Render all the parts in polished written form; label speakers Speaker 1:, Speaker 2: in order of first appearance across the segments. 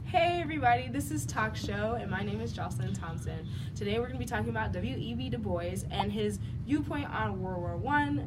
Speaker 1: Hey everybody, this is Talk Show and my name is Jocelyn Thompson. Today we're going to be talking about W.E.B. Du Bois and his viewpoint on World War I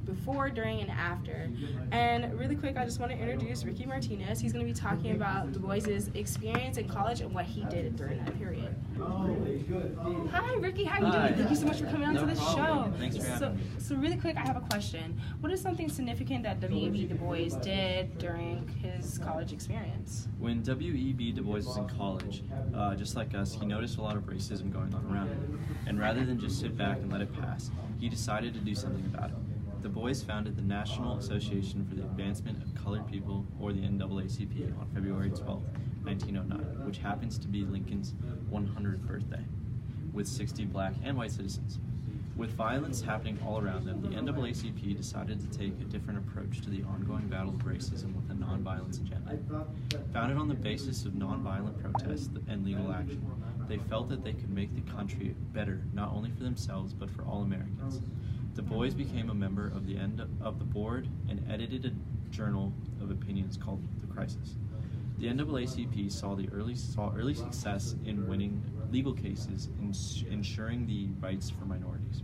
Speaker 1: before, during, and after. And really quick, I just want to introduce Ricky Martinez. He's going to be talking about Du Bois's experience in college and what he did during that period. Hi Ricky, how are you doing? Thank you so much for coming on to the show.
Speaker 2: Thanks for having me.
Speaker 1: So really quick, I have a question. What is something significant that W.E.B. Du Bois did during his college experience?
Speaker 2: When W.E.B. Du Bois was in college, just like us, he noticed a lot of racism going on around him. And rather than just sit back and let it pass, he decided to do something about it. Du Bois founded the National Association for the Advancement of Colored People, or the NAACP, on February 12, 1909, which happens to be Lincoln's 100th birthday, with 60 black and white citizens. With violence happening all around them, the NAACP decided to take a different approach to the ongoing battle of racism with a nonviolence agenda. Founded on the basis of nonviolent protest and legal action, they felt that they could make the country better not only for themselves but for all Americans. Du Bois became a member of the board and edited a journal of opinions called The Crisis. The NAACP saw early success in winning legal cases and ensuring the rights for minorities.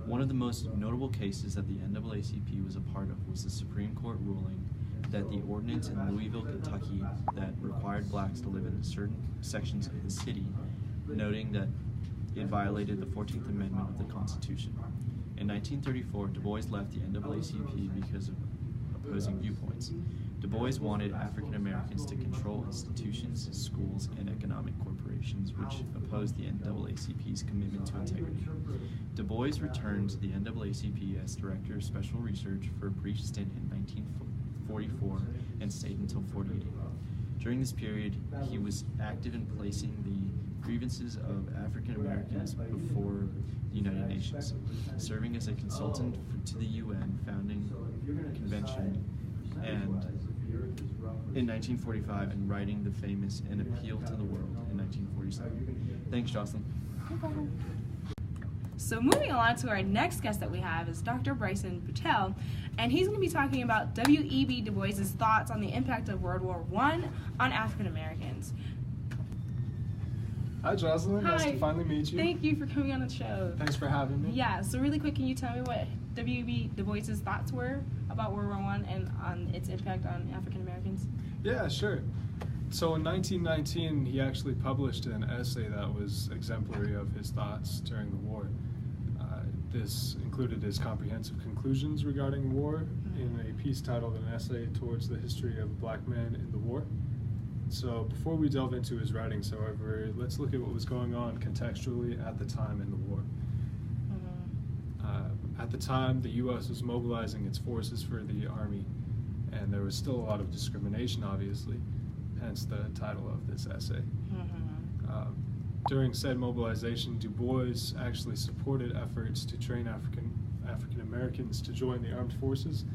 Speaker 2: One of the most notable cases that the NAACP was a part of was the Supreme Court ruling that the ordinance in Louisville, Kentucky that required blacks to live in certain sections of the city, noting that it violated the 14th Amendment of the Constitution. In 1934, Du Bois left the NAACP because of opposing viewpoints. Du Bois wanted African Americans to control institutions, schools, and economic corporations, which opposed the NAACP's commitment to integrity. Du Bois returned to the NAACP as Director of Special Research for a brief stint in 1944 and stayed until 48. During this period, he was active in placing the grievances of African Americans before the United Nations, serving as a consultant to the UN founding convention and in 1945 and writing the famous An Appeal to the World in 1947. Thanks, Jocelyn.
Speaker 1: No problem. So moving along to our next guest that we have is Dr. Bryson Patel, and he's going to be talking about W.E.B. Du Bois's thoughts on the impact of World War I on African Americans.
Speaker 3: Hi, Jocelyn.
Speaker 1: Hi.
Speaker 3: Nice to finally meet you.
Speaker 1: Thank you for coming on the show.
Speaker 3: Thanks for having me.
Speaker 1: Yeah, so really quick, can you tell me what W.E.B. Du Bois's thoughts were about World War I and on its impact on African Americans?
Speaker 3: Yeah, sure. So in 1919, he actually published an essay that was exemplary of his thoughts during the war. This included his comprehensive conclusions regarding the war in a piece titled An Essay Towards the History of Black Men in the War. So before we delve into his writings, however, let's look at what was going on contextually at the time in the war. At the time, the U.S. was mobilizing its forces for the Army, and there was still a lot of discrimination, obviously, hence the title of this essay. During said mobilization, Du Bois actually supported efforts to train African Americans to join the armed forces,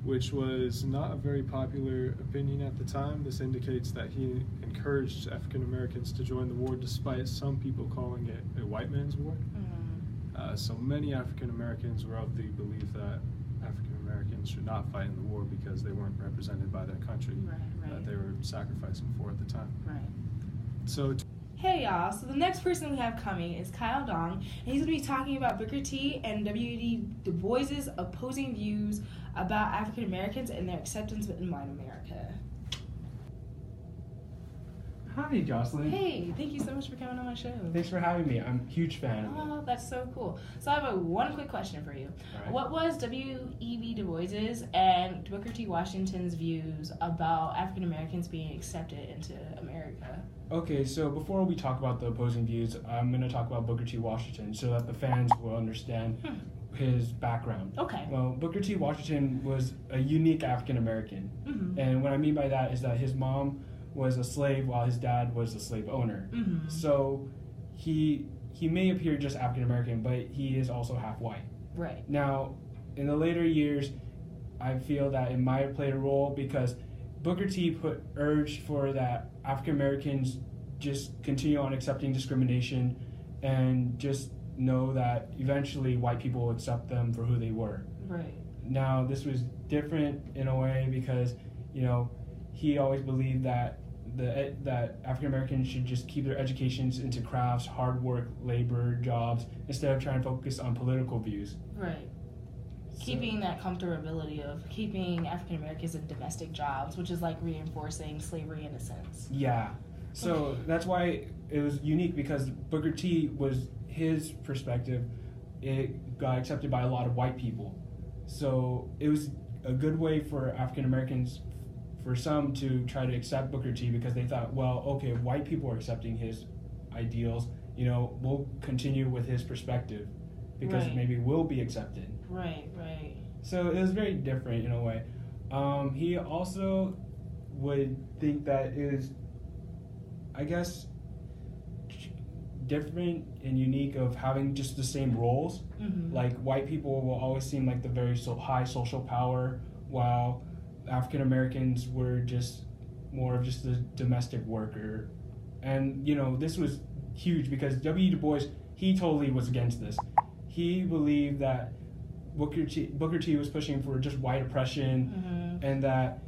Speaker 3: which was not a very popular opinion at the time. This indicates that he encouraged African Americans to join the war despite some people calling it a white man's war. So many African Americans were of the belief that African Americans should not fight in the war because they weren't represented by their country that they were sacrificing for at the time. So.
Speaker 1: Hey y'all, so the next person we have coming is Kyle Dong, and he's going to be talking about Booker T and W.E.B. Du Bois's opposing views about African Americans and their acceptance in white America.
Speaker 4: Hi, Jocelyn.
Speaker 1: Hey, thank you so much for coming on my show.
Speaker 4: Thanks for having me. I'm a huge fan of you.
Speaker 1: Oh, that's so cool. So I have one quick question for you.
Speaker 4: All right.
Speaker 1: What was W.E.B. Du Bois's and Booker T. Washington's views about African Americans being accepted into America?
Speaker 4: Okay, so before we talk about the opposing views, I'm going to talk about Booker T. Washington so that the fans will understand his background.
Speaker 1: Okay.
Speaker 4: Well, Booker T. Washington was a unique African American. And what I mean by that is that his mom was a slave while his dad was a slave owner. So he may appear just African American, but he is also half white.
Speaker 1: Right.
Speaker 4: Now, in the later years, I feel that it might have played a role because Booker T urged for that African Americans just continue on accepting discrimination and just know that eventually white people will accept them for who they were.
Speaker 1: Right.
Speaker 4: Now, this was different in a way because, you know, he always believed that that African Americans should just keep their educations into crafts, hard work, labor, jobs, instead of trying to focus on political views.
Speaker 1: Right. Keeping that comfortability of keeping African Americans in domestic jobs, which is like reinforcing slavery in a sense.
Speaker 4: Yeah. So that's why it was unique, because Booker T was his perspective. It got accepted by a lot of white people. So it was a good way for African Americans, for some, to try to accept Booker T, because they thought, well, okay, white people are accepting his ideals, we'll continue with his perspective, because maybe we'll be accepted.
Speaker 1: Right.
Speaker 4: So it was very different in a way. He also would think that it was, I guess, different and unique of having just the same roles.
Speaker 1: Mm-hmm.
Speaker 4: Like, white people will always seem like the very high social power, while African Americans were just more of just the domestic worker. And this was huge, because W. Du Bois, he totally was against this. He believed that Booker T was pushing for just white oppression, and that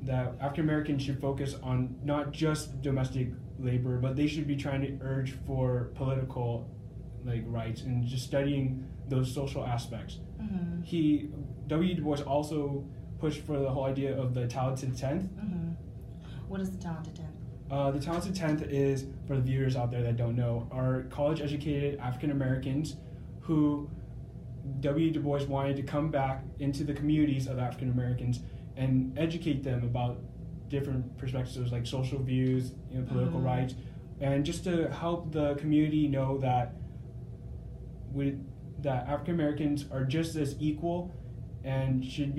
Speaker 4: that African Americans should focus on not just domestic labor, but they should be trying to urge for political rights and just studying those social aspects. W. Du Bois also pushed for the whole idea of the talented 10th.
Speaker 1: What is the talented 10th?
Speaker 4: The talented 10th is, for the viewers out there that don't know, are college-educated African Americans who W. Du Bois wanted to come back into the communities of African Americans and educate them about different perspectives, like social views, political rights, and just to help the community know that that African Americans are just as equal and should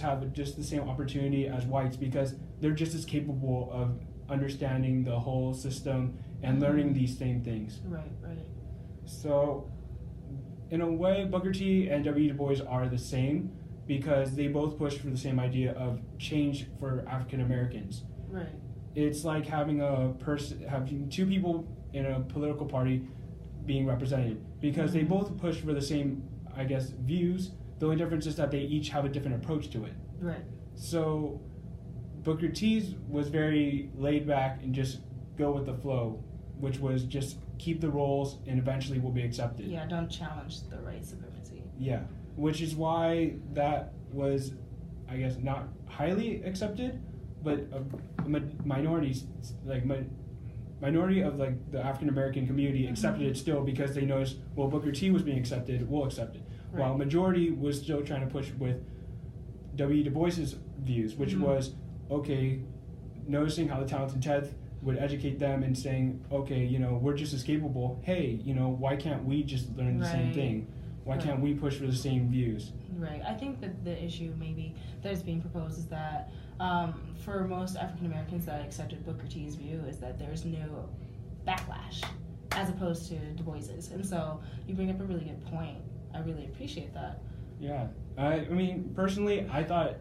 Speaker 4: have just the same opportunity as whites, because they're just as capable of understanding the whole system and learning these same things.
Speaker 1: Right.
Speaker 4: So, in a way, Booker T and W. Du Bois are the same, because they both push for the same idea of change for African Americans.
Speaker 1: Right.
Speaker 4: It's like having two people in a political party being represented, because they both push for the same, I guess, views. The only difference is that they each have a different approach to it.
Speaker 1: Right.
Speaker 4: So Booker T's was very laid back and just go with the flow, which was just keep the roles and eventually we'll be accepted.
Speaker 1: Yeah, don't challenge the white supremacy.
Speaker 4: Yeah, which is why that was, I guess, not highly accepted, but a minority of the African American community accepted it still, because they noticed, well, Booker T was being accepted, we'll accept it.
Speaker 1: Right.
Speaker 4: While majority was still trying to push with W. Du Bois's views, which was, okay, noticing how the talented 10th would educate them and saying, okay, we're just as capable. Hey, why can't we just learn the same thing? Why can't we push for the same views?
Speaker 1: Right. I think that the issue maybe that is being proposed is that for most African Americans that accepted Booker T's view is that there's no backlash as opposed to Du Bois's. And so you bring up a really good point. I really appreciate that.
Speaker 4: Yeah. I mean, personally, I thought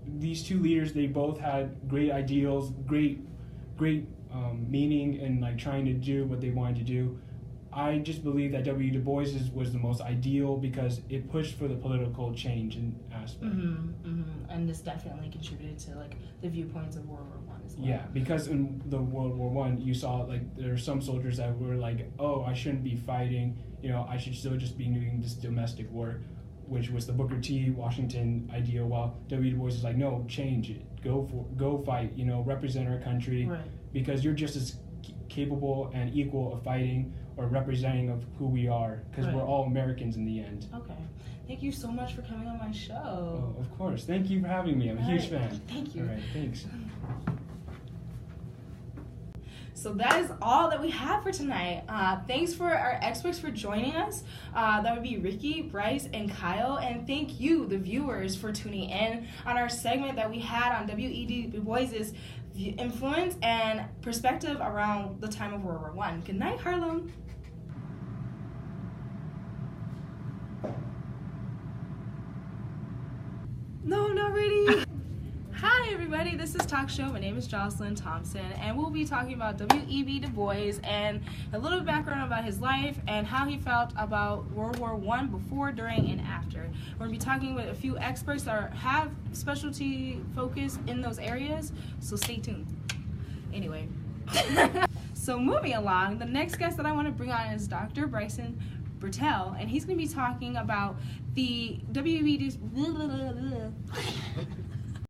Speaker 4: these two leaders, they both had great ideals, great meaning, and trying to do what they wanted to do. I just believe that W. Du Bois's was the most ideal, because it pushed for the political change and aspect.
Speaker 1: And this definitely contributed to the viewpoints of World War I as well.
Speaker 4: Yeah, because in the World War I, you saw there are some soldiers that were like, oh, I shouldn't be fighting. I should still just be doing this domestic work, which was the Booker T. Washington ideal. While W. Du Bois is like, no, change it. Go fight. Represent our country, because you're just as capable and equal of fighting or representing of who we are, because we're all Americans in the end.
Speaker 1: Okay. Thank you so much for coming on my show.
Speaker 4: Oh, of course. Thank you for having me. I'm a huge fan.
Speaker 1: Thank you.
Speaker 4: All right, thanks.
Speaker 1: So that is all that we have for tonight. Thanks for our experts for joining us. That would be Ricky, Bryce, and Kyle. And thank you, the viewers, for tuning in on our segment that we had on W.E.B. Du Bois's influence and perspective around the time of World War I. Good night, Harlem. No, not ready. Hi everybody, this is Talk Show. My name is Jocelyn Thompson, and we'll be talking about W.E.B. Du Bois and a little background about his life and how he felt about World War I before, during, and after. We're going to be talking with a few experts that have specialty focus in those areas, so stay tuned. So moving along, the next guest that I want to bring on is Dr. Bryson Bertel, and he's going to be talking about the WEB